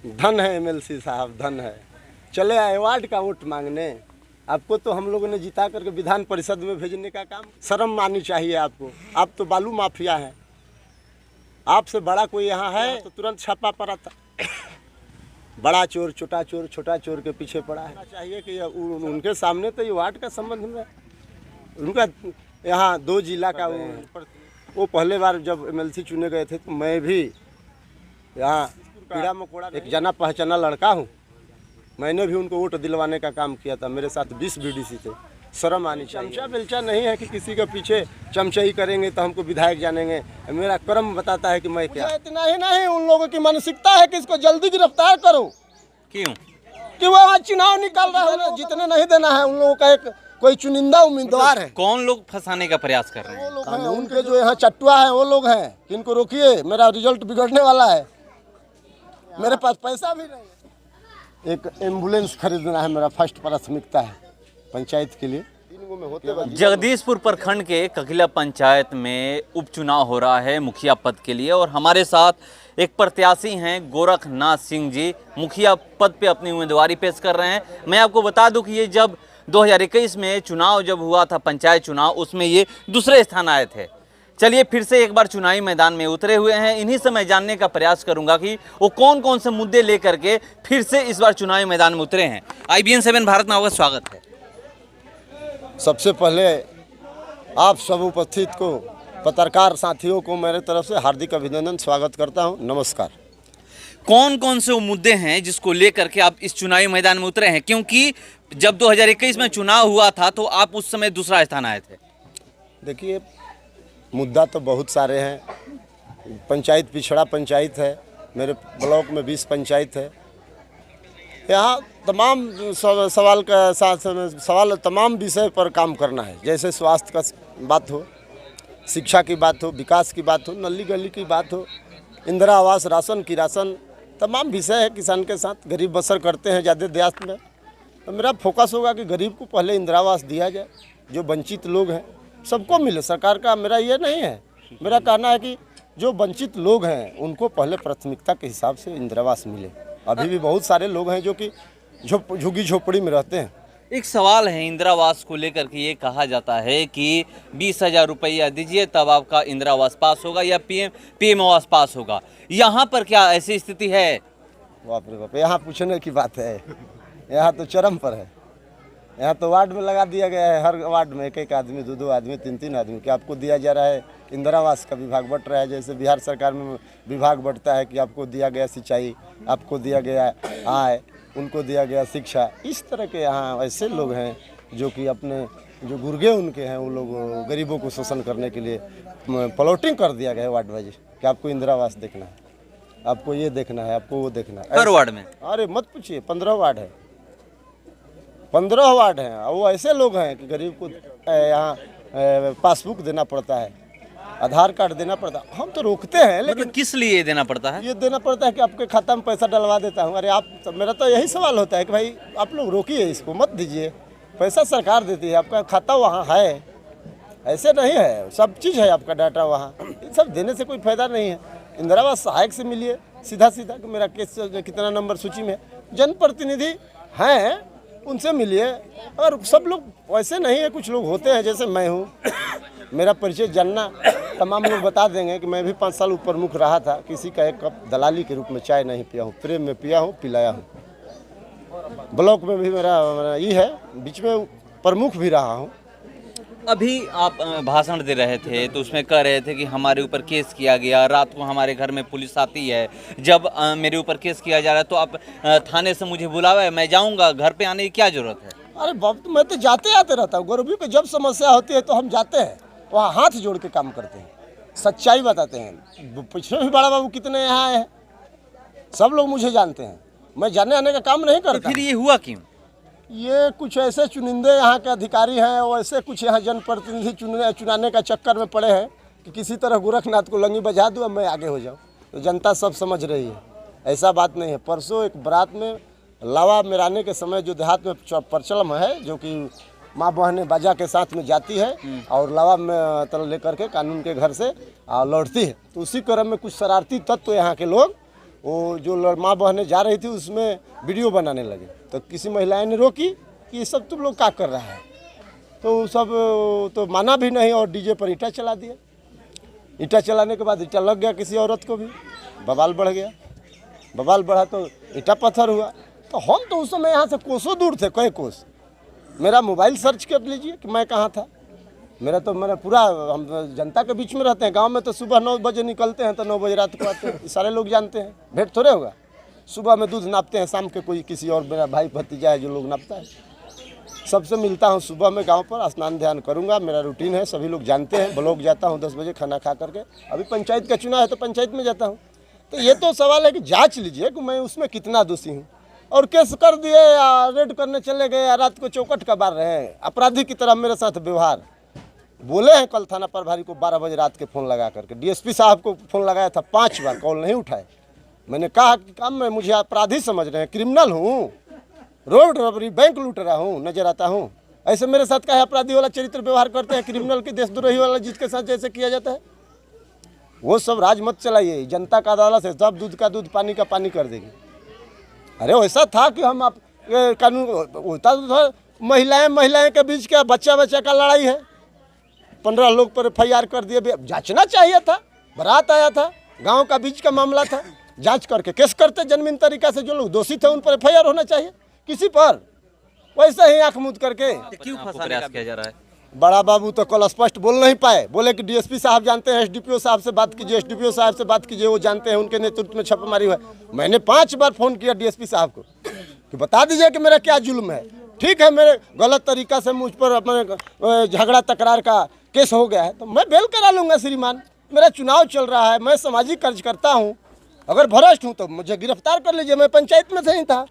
धन है एमएलसी साहब, धन है। चले आए वार्ड का वोट मांगने, आपको तो हम लोगों ने जिता करके विधान परिषद में भेजने का काम। शर्म आनी चाहिए आपको। आप तो बालू माफिया हैं, आपसे बड़ा कोई यहाँ है तो तुरंत छापा पड़ा था। बड़ा चोर छोटा चोर के पीछे पड़ा है। चाहिए कि उनके सामने तो ये वार्ड का संबंध में उनका यहाँ 2 जिला का वो पहले बार जब एमएलसी चुने गए थे तो मैं भी यहाँ कीड़ा मकोड़ा एक जाना पहचाना लड़का हूँ। मैंने भी उनको वोट दिलवाने का काम किया था। मेरे साथ 20 बीडीसी थे। शर्म आनी चाहिए। चमचा बेलचा नहीं है कि किसी के पीछे चमचाई करेंगे तो हमको विधायक जानेंगे। मेरा कर्म बताता है कि मैं क्या। इतना ही नहीं, उन लोगों की मानसिकता है कि इसको जल्दी गिरफ्तार करो। क्यों? कि वो वहाँ चुनाव निकाल रहा है, जितने नहीं देना है उन लोगों का एक कोई चुनिंदा उम्मीदवार है। कौन लोग फंसाने का प्रयास कर रहे हैं? वो लोग हैं, उनके जो यहाँ चट्टुआ है वो लोग हैं। इनको रोकिए, मेरा रिजल्ट बिगड़ने वाला है। मेरे पास पैसा भी नहीं है। एक एम्बुलेंस खरीदना है, मेरा फर्स्ट प्राथमिकता है पंचायत के लिए। जगदीशपुर प्रखंड के ककिला पंचायत में उपचुनाव हो रहा है मुखिया पद के लिए और हमारे साथ एक प्रत्याशी हैं गोरखनाथ सिंह जी, मुखिया पद पे अपनी उम्मीदवारी पेश कर रहे हैं। मैं आपको बता दूं कि ये जब 2021 में चुनाव जब हुआ था, पंचायत चुनाव, उसमें ये दूसरे स्थान आए थे। चलिए फिर से एक बार चुनावी मैदान में उतरे हुए हैं। इन्हीं से मैं जानने का प्रयास करूंगा कि वो कौन कौन से मुद्दे लेकर के फिर से इस बार चुनावी मैदान में उतरे हैं। IBN 7 भारत में आपका स्वागत है। सबसे पहले आप सब उपस्थित को, पत्रकार साथियों को मेरे तरफ से हार्दिक अभिनंदन, स्वागत करता हूं। नमस्कार। कौन कौन से वो मुद्दे हैं जिसको लेकर के आप इस चुनावी मैदान में उतरे हैं? क्योंकि जब 2021 में चुनाव हुआ था तो आप उस समय दूसरा स्थान आए थे। देखिए, मुद्दा तो बहुत सारे हैं। पंचायत पिछड़ा पंचायत है, मेरे ब्लॉक में 20 पंचायत है। यहाँ तमाम सवाल का सवाल तमाम विषय पर काम करना है। जैसे स्वास्थ्य का बात हो, शिक्षा की बात हो, विकास की बात हो, नली गली की बात हो, इंदिरा आवास, राशन की राशन, तमाम विषय है। किसान के साथ गरीब बसर करते हैं ज़्यादा देहात में, तो मेरा फोकस होगा कि गरीब को पहले इंदिरा आवास दिया जाए। जो वंचित लोग हैं सबको मिले। सरकार का मेरा ये नहीं है, मेरा कहना है कि जो वंचित लोग हैं उनको पहले प्राथमिकता के हिसाब से इंदिरा आवास मिले। अभी भी बहुत सारे लोग हैं जो कि झुग्गी झोपड़ी में रहते हैं। एक सवाल है इंदिरा आवास को लेकर के, ये कहा जाता है कि 20,000 रुपया दीजिए तब आपका इंदिरा आवास पास होगा या PM आवास पास होगा। यहाँ पर क्या ऐसी स्थिति है? बाप रे बाप, यहाँ पूछने की बात है। यहाँ तो चरम पर है। यहाँ तो वार्ड में लगा दिया गया है, हर वार्ड में एक आदमी, 2 आदमी, 3 आदमी कि आपको दिया जा रहा है। इंदिरा आवास का विभाग बंट रहा है, जैसे बिहार सरकार में विभाग बढ़ता है कि आपको दिया गया सिंचाई, आपको दिया गया आय, उनको दिया गया शिक्षा। इस तरह के यहाँ ऐसे लोग हैं जो कि अपने जो गुर्गे उनके हैं, वो लोग गरीबों को शोषण करने के लिए प्लॉटिंग कर दिया गया है वार्ड वाइज कि आपको इंदिरा आवास देखना है, आपको ये देखना है, आपको वो देखना है। हर वार्ड में? अरे मत पूछिए, 15 वार्ड है, 15 वार्ड हैं। वो ऐसे लोग हैं कि गरीब को यहाँ पासबुक देना पड़ता है, आधार कार्ड देना पड़ता है। हम तो रोकते हैं, लेकिन मतलब किस लिए देना पड़ता है? ये देना पड़ता है कि आपके खाता में पैसा डलवा देता हूँ। अरे आप, मेरा तो यही सवाल होता है कि भाई आप लोग रोकिए, इसको मत दीजिए। पैसा सरकार देती है, आपका खाता वहाँ है, ऐसे नहीं है। सब चीज़ है, आपका डाटा वहाँ। इन सब देने से कोई फायदा नहीं है। इंदिरा आवास सहायक से मिलिए सीधा सीधा कि मेरा केस कितना नंबर सूची में है। जनप्रतिनिधि हैं, उनसे मिलिए। और सब लोग वैसे नहीं है, कुछ लोग होते हैं जैसे मैं हूँ, मेरा परिचय जानना तमाम लोग बता देंगे कि मैं भी 5 साल ऊपर मुख रहा था। किसी का एक कप दलाली के रूप में चाय नहीं पिया हूँ, प्रेम में पिया हूँ, पिलाया हूँ। ब्लॉक में भी मेरा ये है, बीच में प्रमुख भी रहा हूँ। अभी आप भाषण दे रहे थे तो उसमें कह रहे थे कि हमारे ऊपर केस किया गया, रात को हमारे घर में पुलिस आती है। जब मेरे ऊपर केस किया जा रहा है तो आप थाने से मुझे बुलावा है, मैं जाऊंगा, घर पे आने की क्या जरूरत है? अरे बाप, मैं तो जाते आते रहता हूँ। गरीबी पे जब समस्या होती है तो हम जाते हैं, वहाँ हाथ जोड़ के काम करते हैं, सच्चाई बताते हैं। पिछले भी बड़ा बाबू कितने यहाँ आए हैं, सब लोग मुझे जानते हैं। मैं जाने आने का काम नहीं करता। फिर ये हुआ क्यों? ये कुछ ऐसे चुनिंदे यहाँ के अधिकारी हैं, और ऐसे कुछ यहाँ जनप्रतिनिधि चुनाने का चक्कर में पड़े हैं कि किसी तरह गोरखनाथ को लंगी बजा दूँ और मैं आगे हो जाऊँ। तो जनता सब समझ रही है, ऐसा बात नहीं है। परसों एक बारात में लावा मेराने के समय जो देहात में प्रचलन है, जो कि माँ बहनें बाजा के साथ में जाती है और लावा में तल लेकर के कानून के घर से लौटती है, तो उसी क्रम में कुछ शरारती तत्व यहाँ के लोग वो जो माँ बहनें जा रही थी उसमें वीडियो बनाने लगे, तो किसी महिलाएं ने रोकी कि ये सब तुम लोग क्या कर रहा है, तो सब तो माना भी नहीं और डीजे पर ईंटा चला दिया। ईंटा चलाने के बाद ईंटा लग गया किसी औरत को भी, बवाल बढ़ गया। बवाल बढ़ा तो ईंटा पत्थर हुआ। तो हम तो उस समय यहाँ से कोसों दूर थे, कई कोस। मेरा मोबाइल सर्च कर लीजिए कि मैं कहाँ था। मेरा पूरा, हम जनता के बीच में रहते हैं। गांव में तो सुबह 9 बजे निकलते हैं तो 9 बजे रात को आते हैं, सारे लोग जानते हैं। भेंट थोड़े होगा। सुबह में दूध नापते हैं, शाम के कोई किसी और मेरा भाई भतीजा है जो लोग नापता है। सबसे मिलता हूँ सुबह में गांव पर, स्नान ध्यान करूँगा, मेरा रूटीन है, सभी लोग जानते हैं। ब्लॉक जाता हूँ 10 बजे खाना खा करके। अभी पंचायत का चुनाव है तो पंचायत में जाता हूँ। तो ये तो सवाल है कि जांच लीजिए कि मैं उसमें कितना दोषी हूँ। और केस कर दिए या रेड करने चले गए या रात को चौकट का बार रहे हैं, अपराधी की तरह मेरे साथ व्यवहार। बोले हैं कल थाना प्रभारी को 12 बजे रात के फ़ोन लगा करके, डीएसपी साहब को फ़ोन लगाया था 5 बार, कॉल नहीं उठाए। मैंने कहा कि काम में मुझे अपराधी समझ रहे हैं, क्रिमिनल हूँ, रोड रॉबरी, बैंक लूट रहा हूँ, नजर आता हूँ। ऐसे मेरे साथ क्या अपराधी वाला चरित्र व्यवहार करते हैं, क्रिमिनल की देशद्रोही वाला जिसके साथ जैसे किया जाता है। वो सब राज मत चलाइए। जनता का अदालत है, सब दूध का दूध पानी का पानी कर देगी। अरे वैसा था कि हम कानून होता तो महिलाएं के बीच क्या बच्चा का लड़ाई है। 15 लोग पर FIR कर दिए। जांचना चाहिए था, बारात आया था, गांव का बीच का मामला था, जांच करके केस करते जनमीन तरीका से। जो लोग दोषी थे उन पर FIR होना चाहिए किसी पर, वैसे ही आंख मूंद करके। क्यों फंसाने का किया जा रहा है? बड़ा बाबू तो कल स्पष्ट बोल नहीं पाए। बोले कि डीएसपी साहब जानते हैं, SDPO साहब से बात कीजिए, SDPO साहब से बात कीजिए, वो जानते हैं, उनके नेतृत्व में छापेमारी हुआ। मैंने 5 बार फ़ोन किया डीएसपी साहब को कि बता दीजिए कि मेरा क्या जुल्म है। ठीक है, मेरे गलत तरीका से मुझ पर अपने झगड़ा तकरार का केस हो गया है तो मैं बेल करा लूँगा श्रीमान। मेरा चुनाव चल रहा है, मैं सामाजिक कार्यकर्ता हूँ, अगर भ्रष्ट हूँ तो मुझे गिरफ्तार कर लीजिए। मैं पंचायत में से ही था,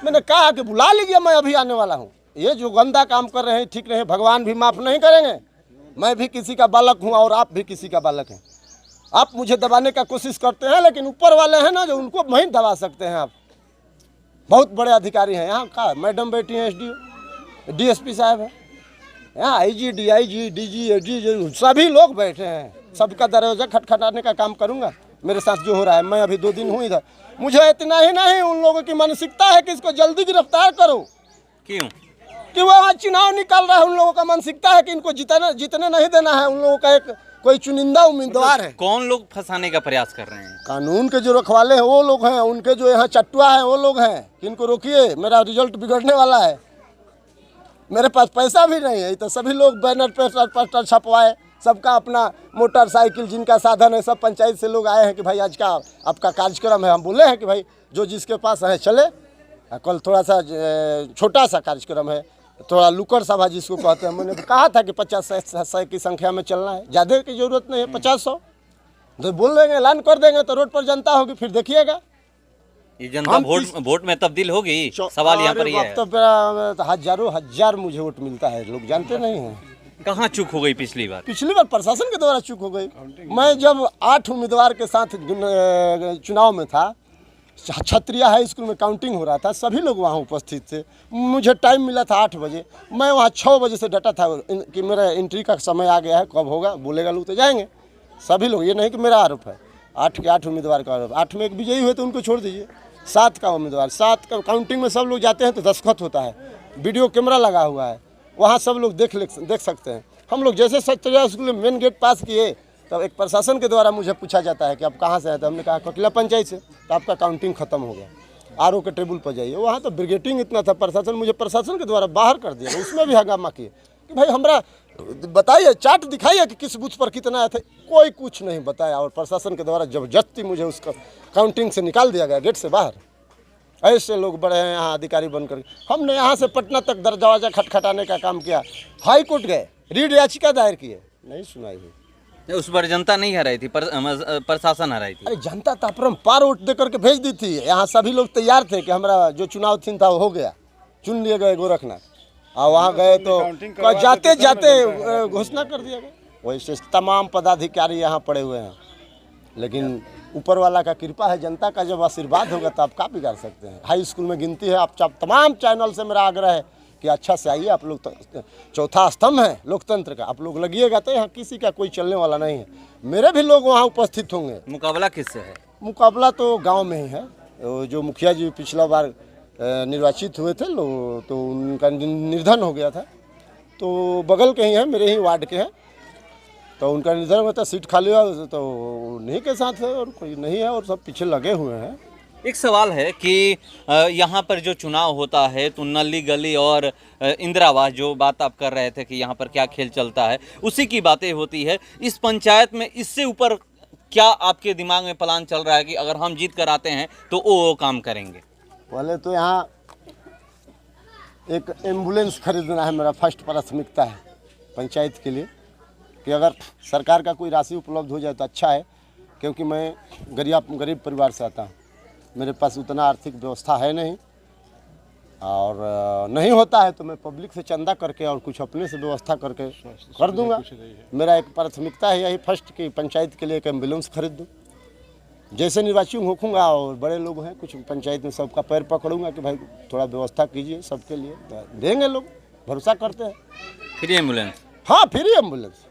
मैंने कहा कि बुला लीजिए, मैं अभी आने वाला हूँ। ये जो गंदा काम कर रहे हैं ठीक नहीं, भगवान भी माफ़ नहीं करेंगे। मैं भी किसी का बालक हूँ और आप भी किसी का बालक हैं। आप मुझे दबाने का कोशिश करते हैं, लेकिन ऊपर वाले हैं ना जो, उनको नहीं दबा सकते हैं आप। बहुत बड़े अधिकारी हैं यहाँ का, मैडम बैठी हैं, SDO, DSP साहब है यहाँ, IG, DIG, DG, AG, सभी लोग बैठे हैं। सबका दरवाजा खटखटाने का काम करूँगा। मेरे साथ जो हो रहा है, मैं अभी 2 दिन हूँ इधर। मुझे इतना ही नहीं, उन लोगों की मानसिकता है कि इसको जल्दी गिरफ्तार करो। क्यों? कि वो वहाँ चुनाव निकाल रहा है, उन लोगों का मानसिकता है कि इनको जीतने नहीं देना है। उन लोगों का एक कोई चुनिंदा उम्मीदवार है। कौन लोग फंसाने का प्रयास कर रहे हैं? कानून के जो रखवाले हैं वो लोग हैं, उनके जो यहाँ चट्टुआ हैं वो लोग हैं कि इनको रोकिए, मेरा रिजल्ट बिगड़ने वाला है। मेरे पास पैसा भी नहीं है, तो सभी लोग बैनर पोस्टर छपवाए, सबका अपना मोटरसाइकिल जिनका साधन है, सब पंचायत से लोग आए हैं कि भाई आज का आपका कार्यक्रम है। हम बोले हैं कि भाई जो जिसके पास है चले। कल थोड़ा सा छोटा सा कार्यक्रम है, थोड़ा लुकर सभा जिसको कहते हैं। मैंने कहा था कि 50-100 की संख्या में चलना है, ज़्यादा की ज़रूरत नहीं है। 50-100 तो बोल देंगे, ऐलान कर देंगे तो रोड पर जनता होगी, फिर देखिएगा। ये जनता वोट में तब्दील होगी? सवाल यहाँ पर ये है। तो हजारों हजार मुझे वोट मिलता है, लोग जानते नहीं हैं। कहाँ चूक हो गई पिछली बार? पिछली बार प्रशासन के द्वारा चूक हो गई। मैं जब 8 उम्मीदवार के साथ चुनाव में था, क्षत्रिया हाई स्कूल में काउंटिंग हो रहा था, सभी लोग वहाँ उपस्थित थे। मुझे टाइम मिला था 8 बजे, मैं वहाँ 6 बजे से डटा था कि मेरा एंट्री का समय आ गया है, कब होगा, बोलेगा लोग तो जाएंगे। सभी लोग, ये नहीं कि मेरा आरोप है, 8 के 8 उम्मीदवार का आरोप। 8 में एक विजयी हुए तो उनको छोड़ दीजिए। 7 का उम्मीदवार, 7 का काउंटिंग में सब लोग जाते हैं तो दस्तखत होता है, वीडियो कैमरा लगा हुआ है, वहाँ सब लोग देख सकते हैं। हम लोग जैसे क्षत्रिया स्कूल में मेन गेट पास किए तब एक प्रशासन के द्वारा मुझे पूछा जाता है कि आप कहाँ से हैं, तो हमने कहा ककिला पंचायत से। तो आपका काउंटिंग खत्म हो गया, RO के टेबल पर जाइए। वहाँ तो ब्रिगेडिंग इतना था, प्रशासन मुझे प्रशासन के द्वारा बाहर कर दिया। उसमें भी हंगामा किए कि भाई हमारा बताइए, चार्ट दिखाइए कि किस बूथ पर कितना आया था। कोई कुछ नहीं बताया और प्रशासन के द्वारा जबरदस्ती मुझे उसका काउंटिंग से निकाल दिया गया, गेट से बाहर। ऐसे लोग बड़े हैं यहाँ अधिकारी बनकर। हमने यहाँ से पटना तक दरवाजा खटखटाने का काम किया, हाई कोर्ट गए, रीड याचिका दायर किए, नहीं सुनाई हुई। उस पर जनता नहीं हराई थी, प्रशासन हराई थी। अरे जनता तो अपरंपार वोट दे करके भेज दी थी। यहाँ सभी लोग तैयार थे कि हमारा जो चुनाव थीम था वो हो गया, चुन लिए गए गोरखनाथ। और वहाँ गए तो जाते जाते घोषणा कर दिया गया। वैसे तमाम पदाधिकारी यहाँ पड़े हुए हैं, लेकिन ऊपर वाला का कृपा है, जनता का जब आशीर्वाद होगा तो आप क्या बिगाड़ सकते हैं। हाई स्कूल में गिनती है। आप तमाम चैनल से मेरा आग्रह है कि अच्छा से आइए। आप लोग तो चौथा स्तंभ है लोकतंत्र का, आप लोग लगिएगा तो यहाँ किसी का कोई चलने वाला नहीं है। मेरे भी लोग वहाँ उपस्थित होंगे। मुकाबला किससे है? मुकाबला तो गांव में ही है। जो मुखिया जी पिछला बार निर्वाचित हुए थे लोग, तो उनका निर्धन हो गया था, तो बगल के ही हैं, मेरे ही वार्ड के हैं, तो उनका निर्धन हुआ था, सीट खाली हुआ तो उन्हीं के साथ है और कोई नहीं है, और सब पीछे लगे हुए हैं। एक सवाल है कि यहाँ पर जो चुनाव होता है तो नली गली और इंदिरा आवास, जो बात आप कर रहे थे कि यहाँ पर क्या खेल चलता है, उसी की बातें होती है। इस पंचायत में इससे ऊपर क्या आपके दिमाग में प्लान चल रहा है कि अगर हम जीत कर आते हैं तो वो काम करेंगे? पहले तो यहाँ एक एम्बुलेंस खरीदना है, मेरा फर्स्ट प्राथमिकता है पंचायत के लिए, कि अगर सरकार का कोई राशि उपलब्ध हो जाए तो अच्छा है, क्योंकि मैं गरीब परिवार से आता हूँ, मेरे पास उतना आर्थिक व्यवस्था है नहीं, और नहीं होता है तो मैं पब्लिक से चंदा करके और कुछ अपने से व्यवस्था करके कर दूंगा। मेरा एक प्राथमिकता है यही फर्स्ट कि पंचायत के लिए एक एम्बुलेंस खरीद दूँ। जैसे निर्वाचित होऊंगा और बड़े लोग हैं कुछ पंचायत में, सबका पैर पकड़ूंगा कि भाई थोड़ा व्यवस्था कीजिए सबके लिए, तो देंगे लोग, भरोसा करते हैं। Free ambulance? हाँ, फ्री एम्बुलेंस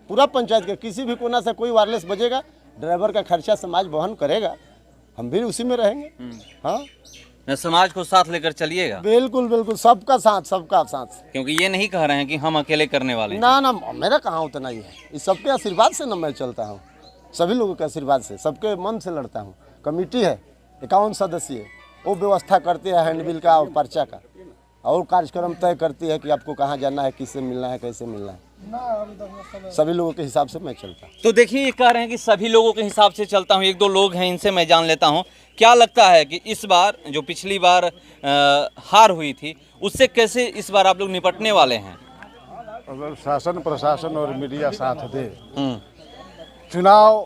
पूरा पंचायत के किसी भी कोना से कोई वायरलेस बजेगा, ड्राइवर का खर्चा समाज वहन करेगा, हम भी उसी में रहेंगे। हाँ, समाज को साथ लेकर चलिएगा? बिल्कुल बिल्कुल, सबका साथ, सबका साथ, क्योंकि ये नहीं कह रहे हैं कि हम अकेले करने वाले हैं। ना ना, मेरा कहाँ उतना ही है, इस सबके आशीर्वाद से ना मैं चलता हूँ, सभी लोगों के आशीर्वाद से, सबके मन से लड़ता हूँ। कमेटी है 51 सदस्यीय, वो व्यवस्था करते हैं हैंडबिल का और पर्चा का, और कार्यक्रम तय करती है कि आपको कहाँ जाना है, किससे मिलना है, कैसे मिलना है, सभी लोगों के हिसाब से मैं चलता हूँ। तो देखिए, ये कह रहे हैं कि सभी लोगों के हिसाब से चलता हूँ। एक दो लोग हैं, इनसे मैं जान लेता हूँ। क्या लगता है कि इस बार जो पिछली बार हार हुई थी, उससे कैसे इस बार आप लोग निपटने वाले हैं? अगर शासन प्रशासन और मीडिया साथ दे, चुनाव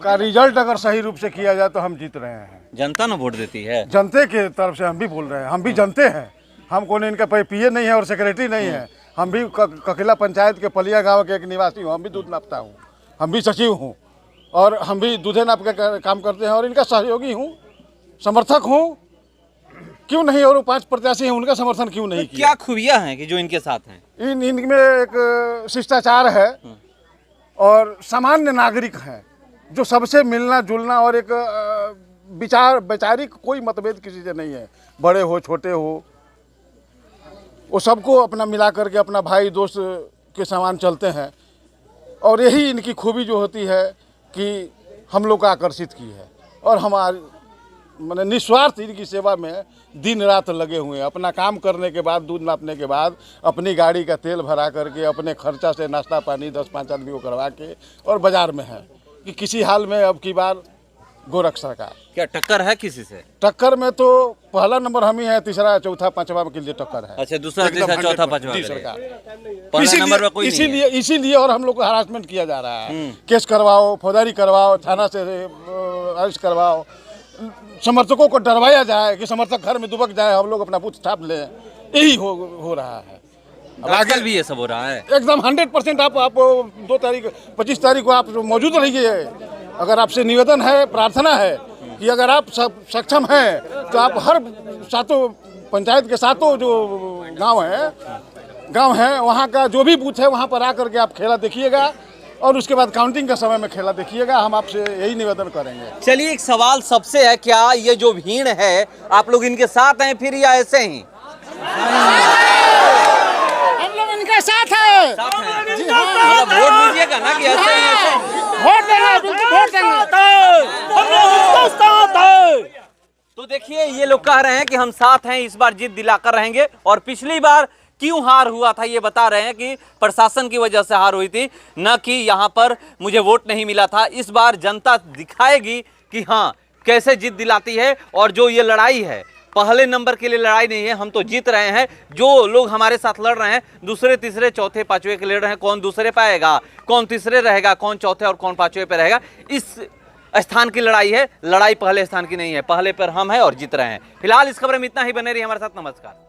का रिजल्ट अगर सही रूप से किया जाए तो हम जीत रहे हैं। जनता ना वोट देती है, जनते के तरफ से हम भी बोल रहे हैं, हम भी जनते हैं, हम कौन इनका पीए नहीं है और सेक्रेटरी नहीं है, हम भी ककिला पंचायत के पलिया गांव के एक निवासी हूँ, हम भी दूध नापता हूँ, हम भी सचिव हूँ, और हम भी दूधे नाप के काम करते हैं, और इनका सहयोगी हूँ, समर्थक हूँ, क्यों नहीं, और 5 प्रत्याशी हैं, उनका समर्थन क्यों नहीं किया? क्या खूबियाँ हैं कि जो इनके साथ हैं? इनमें एक शिष्टाचार है और सामान्य नागरिक हैं, जो सबसे मिलना जुलना, और एक वैचारिक कोई मतभेद किसी से नहीं है, बड़े हो छोटे हो, वो सबको अपना मिला करके अपना भाई दोस्त के समान चलते हैं। और यही इनकी खूबी जो होती है कि हम लोग को आकर्षित की है, और हमारे मैंने निस्वार्थ इनकी सेवा में दिन रात लगे हुए हैं। अपना काम करने के बाद, दूध नापने के बाद, अपनी गाड़ी का तेल भरा करके, अपने खर्चा से नाश्ता पानी 10-5 आदमी को करवा के, और बाजार में है कि किसी हाल में अब की बार गोरख सरकार। क्या टक्कर है किसी से? टक्कर में तो पहला नंबर हम ही है, तीसरा चौथा पांचवा के लिए टक्कर है। अच्छा, दूसरा तीसरा चौथा पांचवा जी सरकार, पहला नंबर पर कोई नहीं है। इसीलिए और हम लोग को हरासमेंट किया जा रहा है, केस करवाओ, फौजदारी करवाओ, थाना से अरेस्ट करवाओ, समर्थकों को डरवाया जाए कि समर्थक घर में दुबक जाए, हम लोग अपना बूथ छाप लें, यही हो रहा है। आजकल भी ये सब हो रहा है एकदम 100%। आप 2 तारीख 25 तारीख को आप मौजूद रहिए। अगर आपसे निवेदन है, प्रार्थना है कि अगर आप सक्षम हैं तो आप हर 7 पंचायत के 7 जो गांव हैं वहाँ का जो भी बूथ है वहाँ पर आकर के आप खेला देखिएगा, और उसके बाद काउंटिंग के समय में खेला देखिएगा। हम आपसे यही निवेदन करेंगे। चलिए, एक सवाल सबसे है, क्या ये जो भीड़ है आप लोग इनके साथ हैं फिर, या ऐसे ही? हम लोग इनके साथ हैं। जी हाँ, मतलब वोट दीजिएगा ना कि ऐसे ही? वोट देना, बिल्कुल वोट देंगे। तो देखिए, ये लोग कह रहे हैं कि हम साथ हैं, इस बार जीत दिलाकर रहेंगे। और पिछली बार क्यों हार हुआ था ये बता रहे हैं कि प्रशासन की वजह से हार हुई थी, न कि यहाँ पर मुझे वोट नहीं मिला था। इस बार जनता दिखाएगी कि हाँ कैसे जीत दिलाती है। और जो ये लड़ाई है, पहले नंबर के लिए लड़ाई नहीं है, हम तो जीत रहे हैं। जो लोग हमारे साथ लड़ रहे हैं, दूसरे तीसरे चौथे पांचवे के लड़ रहे हैं, कौन दूसरे पे आएगा, कौन तीसरे रहेगा, कौन चौथे और कौन पांचवे पे रहेगा, इस स्थान की लड़ाई है। लड़ाई पहले स्थान की नहीं है, पहले पर हम हैं और जीत रहे हैं। फिलहाल इस खबर में इतना ही, बने रहिए हमारे साथ। नमस्कार।